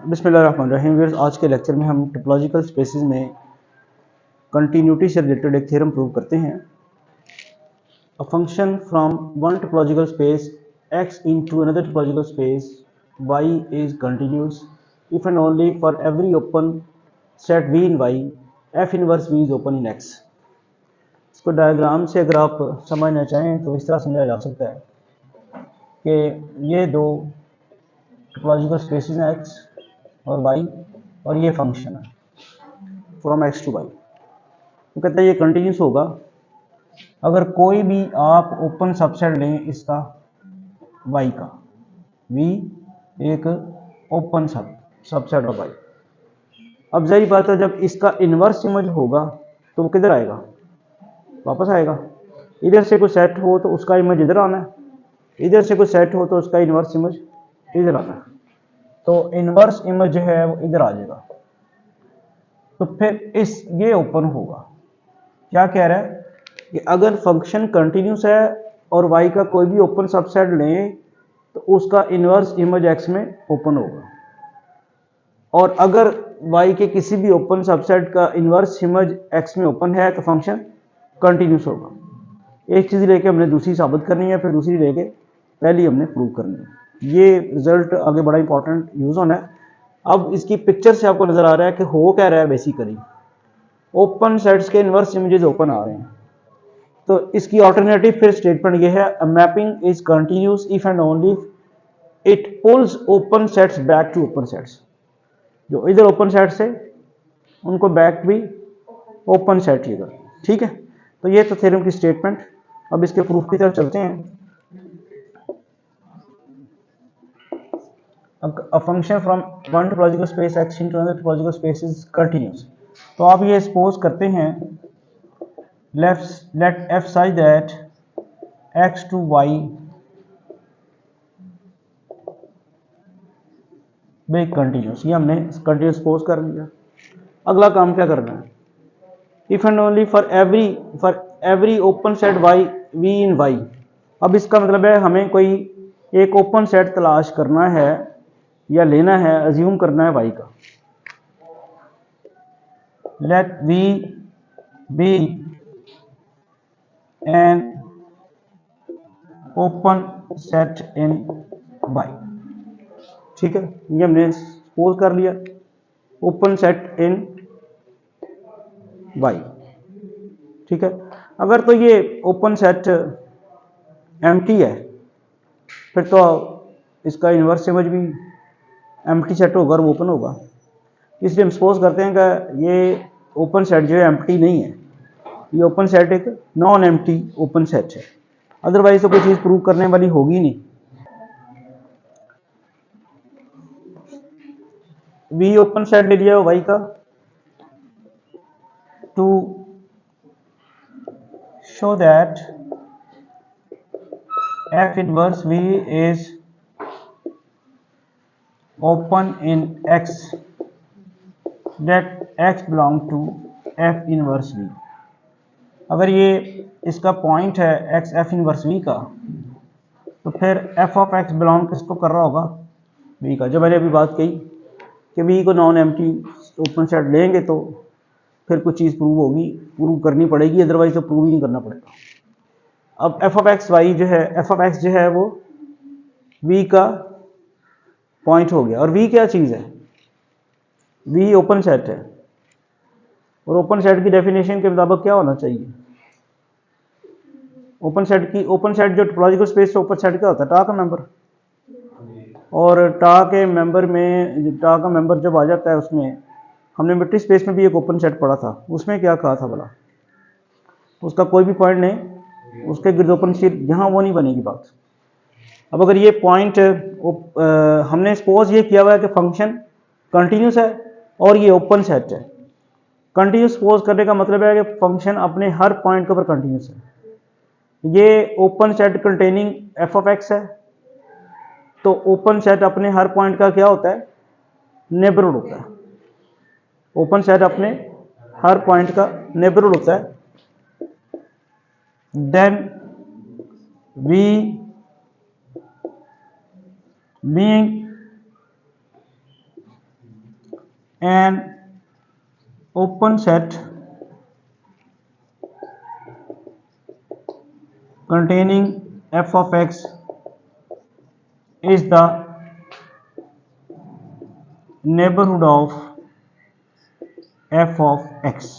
बिस्मिल्लाहिर्रहमानिर्रहीम। आज के लेक्चर में हम टोपोलॉजिकल स्पेसेस में कंटिन्यूटी से रिलेटेड एक थ्योरम प्रूव करते हैं। A function from one topological space x into another topological space y is continuous if and only for every open set v in y f inverse v is open in x। इसको diagram से अगर आप समझना चाहें तो इस तरह समझा जा सकता है कि ये दो टोपोलॉजिकल स्पेसेस हैं x और y, और ये फंक्शन है फ्रॉम x टू y। तो कहते हैं ये कंटिन्यूस होगा अगर कोई भी आप ओपन सबसेट लें इसका y का, v एक ओपन सबसेट ऑफ y। अब जाहिर बात है जब इसका इन्वर्स इमेज होगा तो वो किधर आएगा, वापस आएगा। इधर से कोई सेट हो तो उसका इमेज इधर आना है, इधर से कोई सेट हो तो उसका इन्वर्स इमेज इधर आना है। तो इन्वर्स इमेज जो है वो इधर आ जाएगा। तो फिर ये ओपन होगा। क्या कह रहा है कि अगर फंक्शन कंटिन्यूस है और y का कोई भी ओपन सबसेट लें तो उसका इन्वर्स इमेज x में ओपन होगा, और अगर y के किसी भी ओपन सबसेट का इन्वर्स इमेज x में ओपन है तो फंक्शन कंटिन्यूस होगा। एक चीज़ लेके हमने दूसरी साबित करनी है, फिर दूसरी लेके पहली हमने प्रूव करनी है। ये रिजल्ट आगे बड़ा इंपॉर्टेंट यूज होना है। अब इसकी पिक्चर से आपको नजर आ रहा है कि हो क्या रहा है। बेसिकली ओपन सेट्स के इन्वर्स इमेजेस ओपन आ रहे हैं। तो इसकी ऑल्टरनेटिव फिर स्टेटमेंट ये है, mapping is continuous if and only it pulls open sets back to open sets. जो इधर ओपन सेट्स है उनको बैक भी ओपन सेट ही इधर। ठीक है, तो ये तो थ्योरम की स्टेटमेंट। अब इसके प्रूफ की तरफ चलते हैं। A function from one topological space x into another topological space is continuous। तो आप ये सपोज करते हैं let f such that x to y be continuous। ये हमने कंटिन्यूस सपोज कर लिया। अगला काम क्या करना है, if and only for every open set y v in y। अब इसका मतलब है हमें कोई एक ओपन सेट तलाश करना है या लेना है, अज्यूम करना है y का। Let v be an open set in y। ठीक है, ये हमने सपोज कर लिया ओपन सेट इन y। ठीक है, अगर तो ये ओपन सेट एम्प्टी है फिर तो इसका इन्वर्स इमेज भी एम्प्टी सेट होगा और ओपन होगा। इसलिए हम सपोज करते हैं कि ये ओपन सेट जो है एम्प्टी नहीं है, ये ओपन सेट एक नॉन एम्प्टी ओपन सेट है। अदरवाइज तो कोई चीज़ प्रूव करने वाली होगी नहीं। वी ओपन सेट ले लिया y का to show that f inverse v is open in x that x belong to f inverse v। अगर ये इसका पॉइंट है x f इनवर्स v का तो फिर f ऑफ x बिलोंग किसको कर रहा होगा, v का। जो मैंने अभी बात कही कि v को नॉन एम्प्टी ओपन सेट लेंगे तो फिर कुछ चीज़ प्रूव होगी, प्रूव करनी पड़ेगी, अदरवाइज तो प्रूव ही नहीं करना पड़ेगा। अब f ऑफ x y जो है, f ऑफ x जो है वो v का पॉइंट हो गया। और v क्या चीज़ है, v ओपन सेट है, और ओपन सेट की डेफिनेशन के मुताबिक क्या होना चाहिए, ओपन सेट जो टोपोलॉजिकल स्पेस ओपन सेट क्या होता है, टा का मेंबर। और टा का मेंबर जब आ जाता है उसमें, हमने मैट्रिक्स स्पेस में भी एक ओपन सेट पढ़ा था, उसमें क्या कहा था भला, उसका कोई भी पॉइंट नहीं, उसके गिर्द ओपन सीट, यहाँ वो नहीं बनेगी बात। अब अगर ये पॉइंट हमने सपोज ये किया हुआ है कि फंक्शन कंटिन्यूस है और ये ओपन सेट है। कंटिन्यूस सपोज करने का मतलब है कि फंक्शन अपने हर पॉइंट के ऊपर कंटिन्यूस है। ये open set containing f of x है, तो ओपन सेट अपने हर पॉइंट का क्या होता है, नेबरहुड होता है। ओपन सेट अपने हर पॉइंट का नेबरहुड होता है। Then v being an open set containing f of x is the neighborhood of f of x।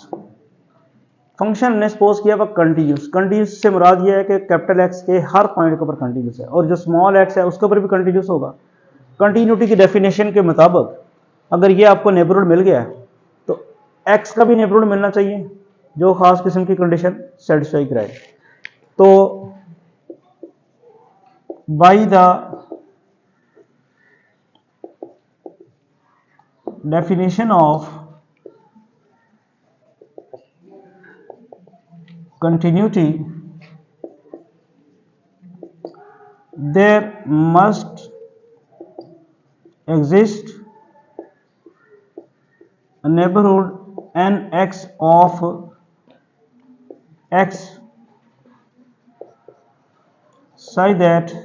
Function ने सपोज किया वह कंटिन्यूस, कंटिन्यूस से मुराद यह है कि कैपिटल एक्स के हर पॉइंट के ऊपर कंटिन्यूस है, और जो स्मॉल एक्स है उसके ऊपर भी कंटिन्यूस होगा। कंटिन्यूटी की डेफिनेशन के मुताबिक अगर ये आपको नेबरहुड मिल गया तो एक्स का भी नेबरहुड मिलना चाहिए जो खास किस्म की कंडीशन सेटिस्फाई कराए। तो by the definition of continuity, there must exist a neighborhood nx of x such that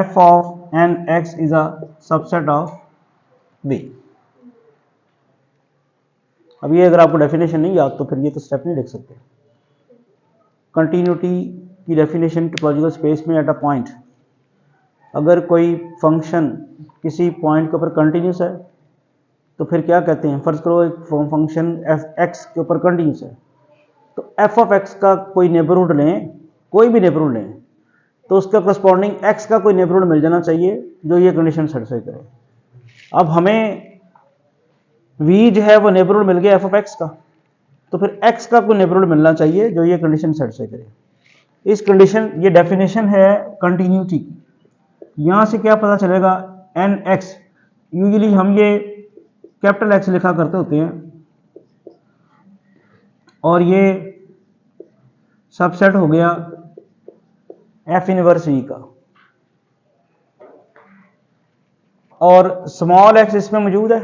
f of nx is a subset of v। अब ये अगर आपको डेफिनेशन नहीं याद तो फिर ये तो स्टेप नहीं लिख सकते। कंटिन्यूटी की डेफिनेशन टोपोलॉजिकल स्पेस में एट अ पॉइंट, अगर कोई फंक्शन किसी पॉइंट के ऊपर कंटिन्यूस है तो फिर क्या कहते हैं, फर्ज करो एक फंक्शन एफ एक्स के ऊपर कंटिन्यूस है तो एफ ऑफ एक्स का कोई नेबरहुड लें, कोई भी नेबरहुड लें तो उसका करस्पॉन्डिंग एक्स का कोई नेबरहुड मिल जाना चाहिए जो ये कंडीशन सेटिस्फाई करे। अब हमें v जो है वो नेबरहुड मिल गया एफ ऑफ एक्स का, तो फिर x का कोई नेबरहुड मिलना चाहिए जो ये कंडीशन सेटिस्फाई करे। इस कंडीशन, ये डेफिनेशन है कंटिन्यूटी की। यहां से क्या पता चलेगा, एन एक्स, यूजुअली हम ये कैपिटल एक्स लिखा करते होते हैं और ये सबसेट हो गया एफ इनवर्स v का, और स्मॉल एक्स इसमें मौजूद है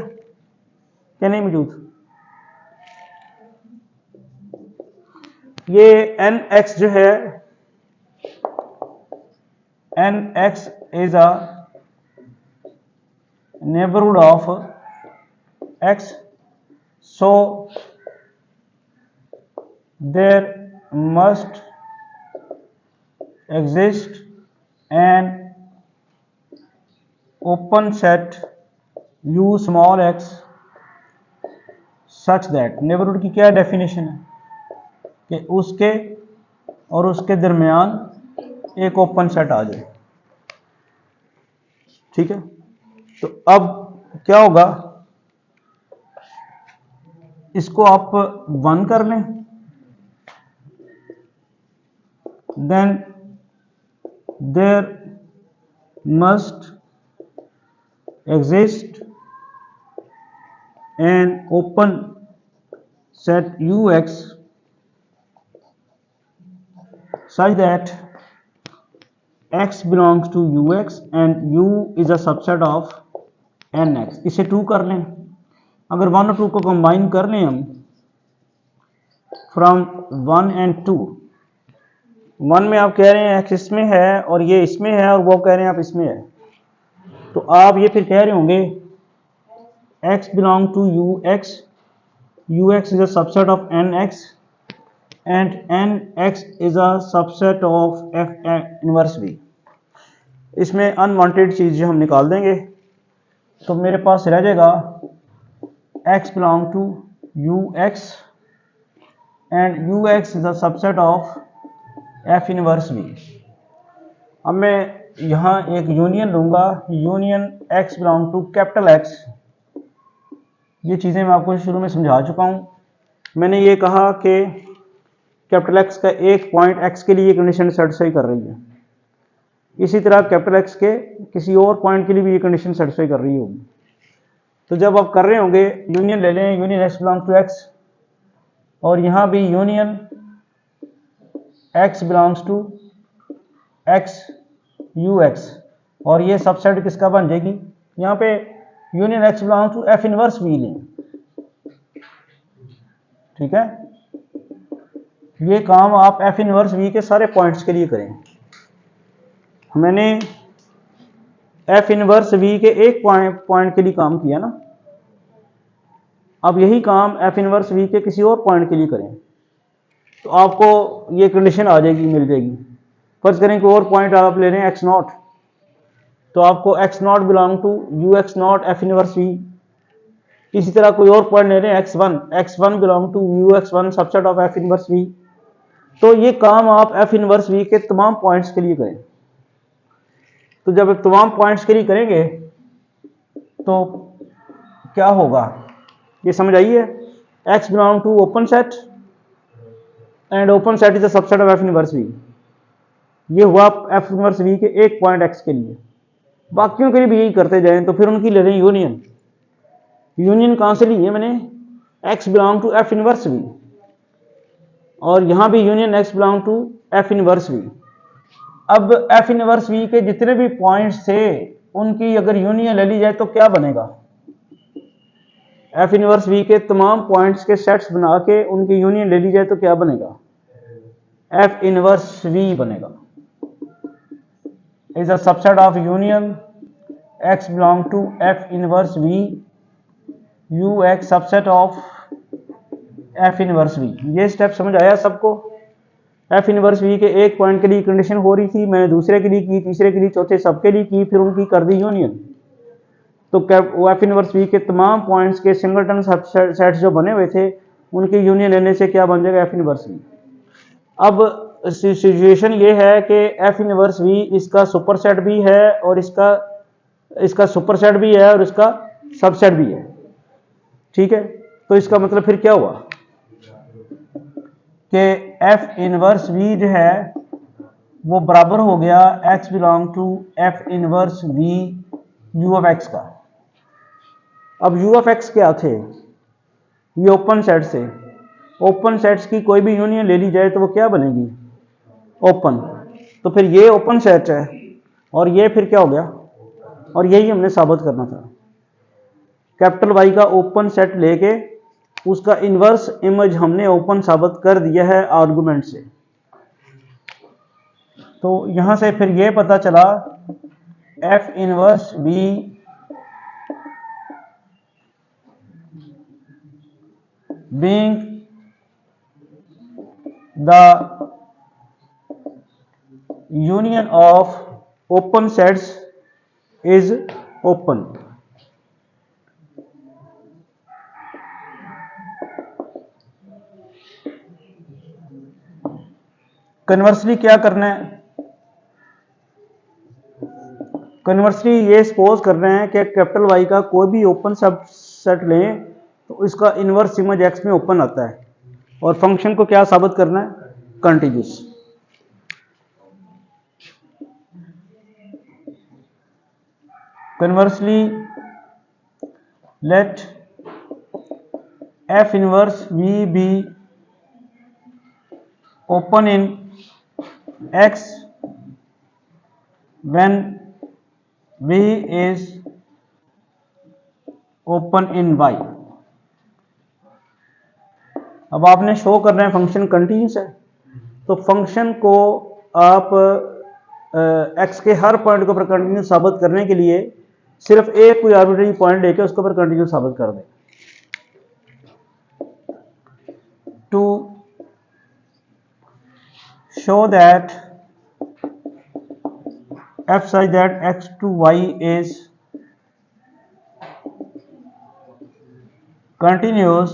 क्या नहीं मौजूद। ये एन एक्स जो है, N x is a neighbourhood of x, so there must exist an open set u small x such that, neighbourhood की क्या डेफिनेशन है कि उसके और उसके दरमियान एक ओपन सेट आ जाए। ठीक है, तो अब क्या होगा, इसको आप 1 कर लें, then there must exist an open set ux such that x belongs to ux and u is a subset of nx। इसे 2 कर लें, अगर 1 और 2 को कंबाइन कर लें हम फ्रॉम 1 and 2, 1 में आप कह रहे हैं x इसमें है और ये इसमें है, और वो कह रहे हैं आप इसमें है, तो आप ये फिर कह रहे होंगे x belong to ux, ux is a subset of nx and nx is a subset of f inverse v। इसमें अनवांटेड चीज जो हम निकाल देंगे तो मेरे पास रह जाएगा x belong to ux and ux is a subset of f inverse v। अब मैं यहाँ एक यूनियन लूंगा, union x belong to capital x। ये चीज़ें मैं आपको शुरू में समझा चुका हूँ। मैंने ये कहा कि कैपिटल एक्स का एक पॉइंट एक्स के लिए कंडीशन सेटिस्फाई कर रही है, इसी तरह कैपिटल एक्स के किसी और पॉइंट के लिए भी ये कंडीशन सेटिस्फाई कर रही होगी। तो जब आप कर रहे होंगे यूनियन ले लें, union x belong to x, और यहाँ भी union x belongs to x u x, और ये सबसेट किसका बन जाएगी, यहाँ पे union x belongs to f inverse v लें। ठीक है, ये काम आप एफ इनवर्स वी के सारे पॉइंट्स के लिए करें। मैंने एफ इनवर्स वी के एक पॉइंट के लिए काम किया ना, अब यही काम एफ इनवर्स वी के किसी और पॉइंट के लिए करें तो आपको ये कंडीशन आ जाएगी, मिल जाएगी। फर्ज करें कि और पॉइंट आप ले रहे हैं एक्स नॉट, तो आपको x not belong to u x not f inverse v. इसी तरह कोई और पॉइंट ले रहे हैं x one belong to u x one subset of f inverse v. तो ये काम आप एफ इनवर्स वी के तमाम पॉइंट्स के लिए करें। तो जब तमाम पॉइंट्स के लिए करेंगे तो क्या होगा ये समझ आइए। X belong to open set and open set is the subset of f inverse v. ये हुआ एफ इनवर्स वी के एक पॉइंट एक्स के लिए। बाकियों के लिए भी यही करते जाएं तो फिर उनकी ले रहे हैं यूनियन। यूनियन कहां से ली है मैंने, x belong to f inverse v, और यहां भी union x belong to f inverse v. अब एफ इनवर्स वी के जितने भी पॉइंट्स थे उनकी अगर यूनियन ले ली जाए तो क्या बनेगा, एफ इनवर्स वी के तमाम पॉइंट्स के सेट्स बना के उनकी यूनियन ले ली जाए तो क्या बनेगा, एफ इनवर्स वी बनेगा। Is a subset of union x belong to f inverse v u x subset of f inverse v. ये स्टेप समझ आया सबको। एफ इनवर्स वी के एक पॉइंट के लिए कंडीशन हो रही थी, मैंने दूसरे के लिए की, तीसरे के लिए, चौथे सबके लिए की, फिर उनकी कर दी यूनियन। तो एफ इनवर्स वी के तमाम पॉइंट्स के सिंगलटन सेट्स जो बने हुए थे उनकी यूनियन लेने से क्या बन जाएगा, एफ इनवर्स वी। अब सिचुएशन ये है कि एफ इनवर्स वी इसका सुपरसेट भी है और इसका सुपरसेट भी है और इसका सबसेट भी है, ठीक है। तो इसका मतलब फिर क्या हुआ कि एफ इनवर्स वी जो है वो बराबर हो गया x belong to f inverse v u of x का। अब यू ऑफ एक्स क्या थे, ये ओपन सेट से, ओपन सेट्स की कोई भी यूनियन ले ली जाए तो वो क्या बनेगी, ओपन। तो फिर ये ओपन सेट है और ये फिर क्या हो गया, और यही हमने साबित करना था। कैपिटल वाई का ओपन सेट लेके उसका इनवर्स इमेज हमने ओपन साबित कर दिया है आर्गुमेंट से। तो यहां से फिर ये पता चला f inverse b being the union of open sets is open. Conversely क्या करना है, कन्वर्सली ये सपोज कर रहे हैं कि कैपिटल वाई का कोई भी ओपन सब सेट लें तो इसका इनवर्स इमेज एक्स में ओपन आता है और फंक्शन को क्या साबित करना है, continuous. Conversely let f inverse v be open in x when v is open in y। अब आपने शो कर रहे हैं फंक्शन कंटीन्यूअस है, तो फंक्शन को आप x के हर पॉइंट के ऊपर कंटीन्यूअस साबित करने के लिए सिर्फ एक कोई आर्बिट्रेरी पॉइंट लेके उसके ऊपर कंटीन्यूअस साबित कर दें। To show that f such that x to y is continuous,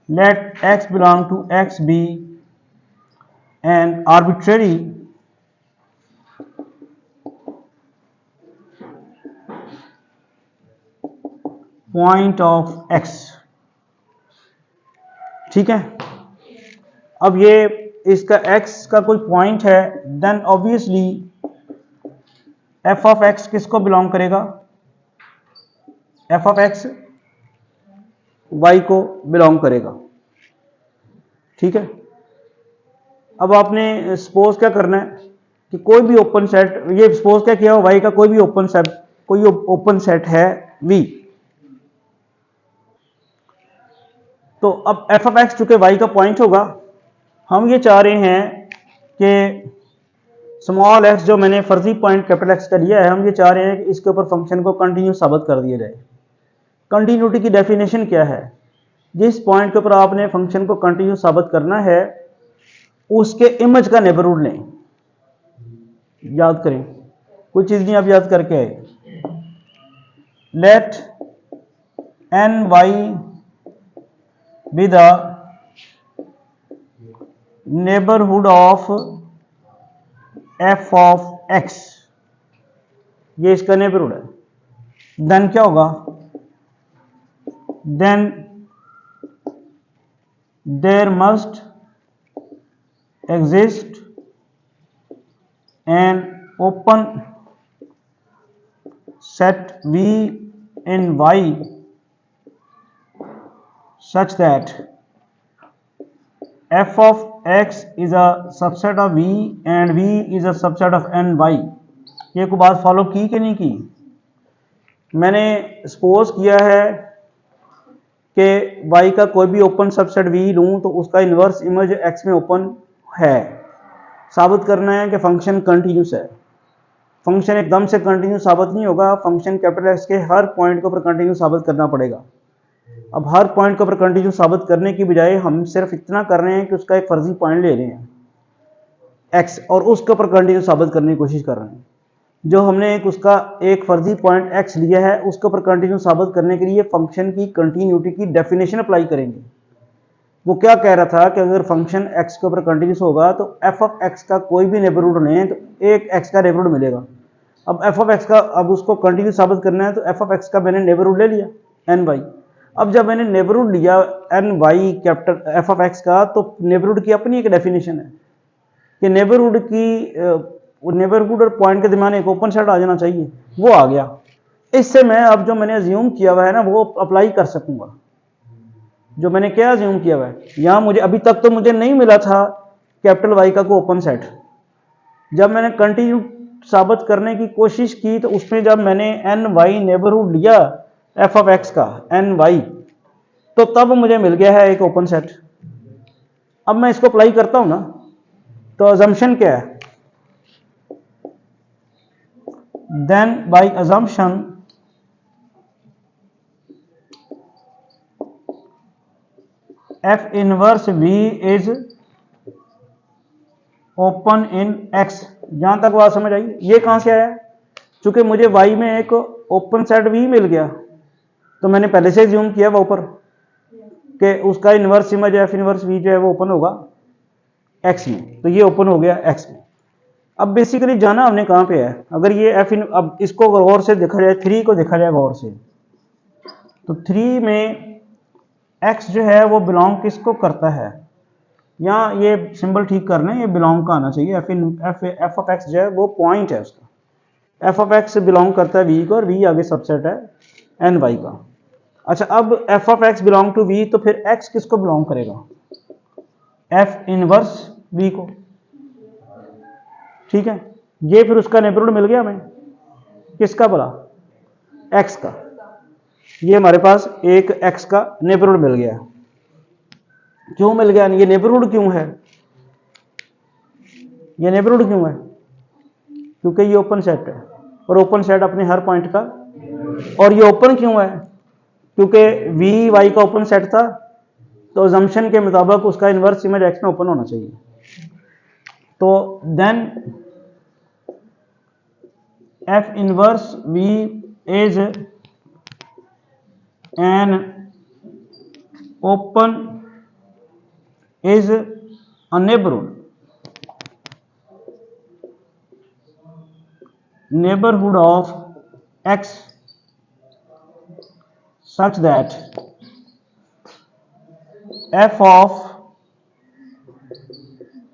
let x belong to x be an arbitrary point of x। ठीक है, अब ये इसका x का कोई पॉइंट है, then obviously f of x किसको बिलोंग करेगा, f ऑफ x y को बिलोंग करेगा, ठीक है। अब आपने सपोज क्या करना है कि कोई भी ओपन सेट, ये सपोज क्या किया, y का कोई भी ओपन सेट है v। तो अब f ऑफ x चूंकि y का पॉइंट होगा, हम ये चाह रहे हैं कि स्मॉल x जो मैंने फर्जी पॉइंट कैपिटल X का लिया है, हम ये चाह रहे हैं कि इसके ऊपर फंक्शन को कंटिन्यूअस साबित कर दिया जाए। कंटिन्यूटी की डेफिनेशन क्या है? जिस पॉइंट के ऊपर आपने फंक्शन को कंटिन्यू साबित करना है उसके इमेज का नेबरहुड लें। याद करें, कुछ चीज नहीं आप याद करके आए। Let N y be the neighbourhood of f of x, ये इसका नेबरहुड है। देन क्या होगा? Then there must exist an open set V in Y such that f of x is a subset of V and V is a subset of n y। ये को बात follow की कि नहीं की? मैंने सपोज किया है कि y का कोई भी ओपन सबसेट V लूं तो उसका इन्वर्स इमेज x में ओपन है। साबित करना है कि फंक्शन कंटिन्यूस है। फंक्शन एकदम से कंटिन्यू साबित नहीं होगा, फंक्शन कैपिटल एक्स के हर पॉइंट के ऊपर कंटिन्यू साबित करना पड़ेगा। अब हर पॉइंट के ऊपर कंटिन्यू साबित करने की बजाय हम सिर्फ इतना कर रहे हैं कि उसका एक फर्जी पॉइंट ले रहे हैं एक्स और उसके ऊपर कंटिन्यू साबित करने की कोशिश कर रहे हैं। जो हमने उसका एक फर्जी पॉइंट एक्स लिया है उसके ऊपर कंटिन्यू साबित करने के लिए फंक्शन की कंटिन्यूटी की डेफिनेशन अप्लाई करेंगे। वो क्या कह रहा था कि अगर फंक्शन x के ऊपर कंटिन्यूस होगा तो f ऑफ x का कोई भी नेबरहुड लें तो एक x का नेबरहुड मिलेगा। अब f ऑफ x का अब उसको कंटिन्यूस साबित करना है तो f ऑफ x का मैंने नेबरहुड ले लिया n y। अब जब मैंने नेबरहुड लिया n y capital f of x का तो नेबरहुड की अपनी एक डेफिनेशन है कि नेबरहुड और पॉइंट के दरमियान एक ओपन सेट आ जाना चाहिए, वो आ गया। इससे मैं अब जो मैंने अज्यूम किया हुआ है ना वो अप्लाई कर सकूंगा। जो मैंने क्या अज्यूम किया हुआ है, यहां मुझे अभी तक तो मुझे नहीं मिला था कैपिटल वाई का को ओपन सेट। जब मैंने कंटिन्यू साबित करने की कोशिश की तो उसमें जब मैंने एन वाई नेबरहुड लिया एफ ऑफ एक्स का एन वाई तो तब मुझे मिल गया है एक ओपन सेट। अब मैं इसको अप्लाई करता हूं ना तो अजम्पशन क्या है? Then by assumption f inverse v is open in x। जहां तक बात समझ आई? ये कहां से आया? चूंकि मुझे y में एक ओपन सेट v मिल गया तो मैंने पहले से ज्यूम किया वो ऊपर कि उसका inverse image f inverse v जो है वो ओपन होगा x में, तो ये ओपन हो गया x में। अब बेसिकली जाना हमने कहां पे है? अगर ये अब इसको गौर से देखा जाए, 3 को देखा जाए गौर से तो 3 में x जो है वो बिलोंग किसको करता है? यहाँ ये सिंबल ठीक करना है, ये बिलोंग का आना चाहिए। एफ ऑफ एक्स जो है वो पॉइंट है उसका। एफ ऑफ एक्स बिलोंग करता है v को और v आगे सबसेट है एन वाई का। अच्छा, अब f of x belong to v तो फिर x किसको बिलोंग करेगा? एफ इनवर्स v को। ठीक है, ये फिर उसका नेबरहुड मिल गया हमें। किसका भला? x का। ये हमारे पास एक x का नेबरहुड मिल गया। क्यों मिल गया? ये नेबरहुड क्यों है? ये नेबरहुड क्यों है? क्योंकि ये ओपन सेट है और ओपन सेट अपने हर पॉइंट का। और ये ओपन क्यों है? क्योंकि वी वाई का ओपन सेट था तो अजम्पशन के मुताबिक उसका इनवर्स इमेज एक्स में ओपन होना चाहिए। तो then f inverse v is an open is a neighborhood of x such that f of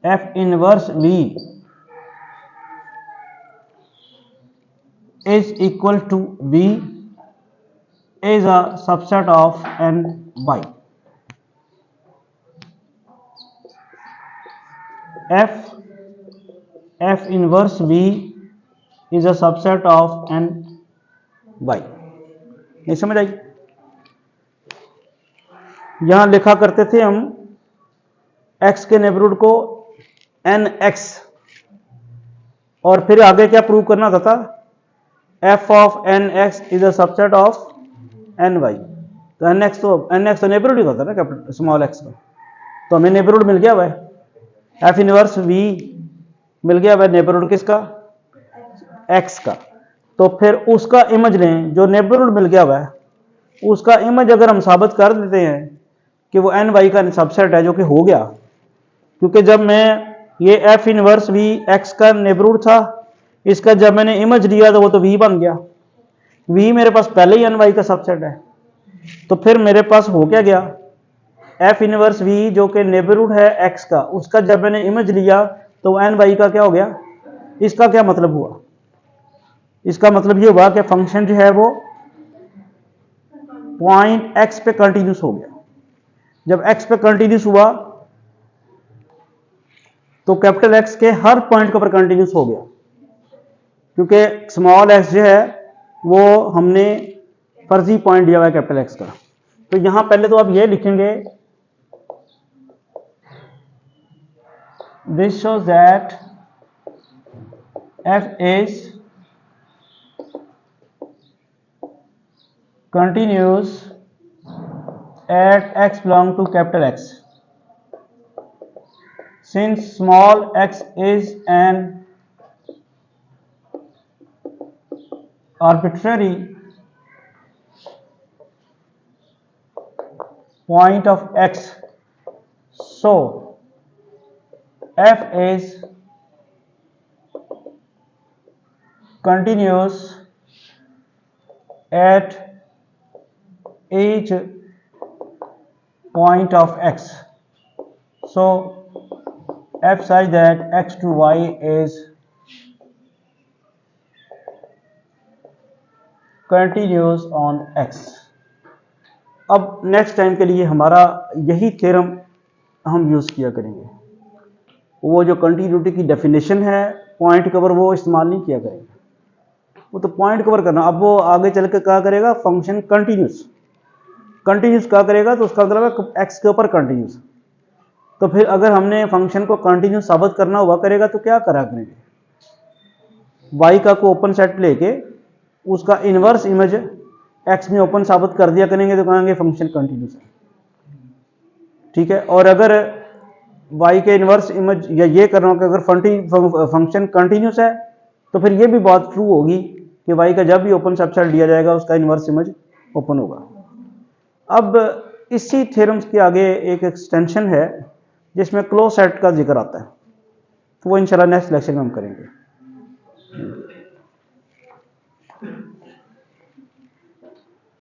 f inverse v is equal to v is a subset of n y। f inverse v is a subset of n y। नहीं समझ आई? यहां लिखा करते थे हम x के neighbourhood को nx और फिर आगे क्या प्रूव करना था? f of nx is a subset of N y, तो एन एक्स तो नेबरहुड ही होता है ना कैपिटल स्मॉल एक्स का, तो हमें नेबरहुड मिल गया हुआ है, एफ इनवर्स वी मिल गया हुआ है नेबरहुड किसका, एक्स का। तो फिर उसका इमेज लें जो नेबरहुड मिल गया हुआ है, उसका इमेज अगर हम साबित कर देते हैं कि वो एन वाई का सबसेट है, जो कि हो गया, क्योंकि जब मैं ये एफ इनवर्स वी एक्स का नेबरहुड था, इसका जब मैंने इमेज लिया तो वो तो वी बन गया, वी मेरे पास पहले ही एन वाई का सबसेट है। तो फिर मेरे पास हो क्या गया, एफ इनवर्स वी जो कि नेबरहुड है एक्स का, उसका जब मैंने इमेज लिया तो एन वाई का क्या हो गया। इसका क्या मतलब हुआ, इसका मतलब ये हुआ कि फंक्शन जो है वो पॉइंट एक्स पे कंटिन्यूस हो गया। जब एक्स पे कंटिन्यूस हुआ तो कैपिटल एक्स के हर पॉइंट के ऊपर कंटिन्यूस हो गया, क्योंकि स्मॉल एक्स जो है वो हमने फर्जी पॉइंट दिया हुआ है कैपिटल एक्स का। तो यहां पहले तो आप ये लिखेंगे, this shows that f is continuous at x belong to capital x, since small x is an arbitrary point of x, so f is continuous at each point of x, so f such that x to y is continuous on x। अब next time के लिए हमारा यही theorem हम use किया करेंगे, वो जो कंटिन्यूटी की डेफिनेशन है पॉइंट कवर वो इस्तेमाल नहीं किया करेंगे, वो तो पॉइंट कवर करना। अब वो आगे चल के क्या करेगा, फंक्शन कंटिन्यूस क्या करेगा, तो उसका मतलब है एक्स के ऊपर कंटिन्यूस। तो फिर अगर हमने फंक्शन को कंटिन्यूस साबित करना हुआ करेगा तो क्या करा करेंगे, वाई का को ओपन सेट लेके उसका इनवर्स इमेज एक्स में ओपन साबित कर दिया करेंगे, तो कहेंगे फंक्शन कंटिन्यूस है, ठीक है। और अगर वाई के इनवर्स इमेज या ये करना कि अगर फंक्शन कंटिन्यूस है तो फिर ये भी बात ट्रू होगी कि वाई का जब भी ओपन सबसेट लिया जाएगा उसका इनवर्स इमेज ओपन होगा। अब इसी थ्योरम्स के आगे एक एक्सटेंशन है जिसमें क्लोज सेट का जिक्र आता है, तो वो इंशाल्लाह नेक्स्ट लेक्चर में हम करेंगे।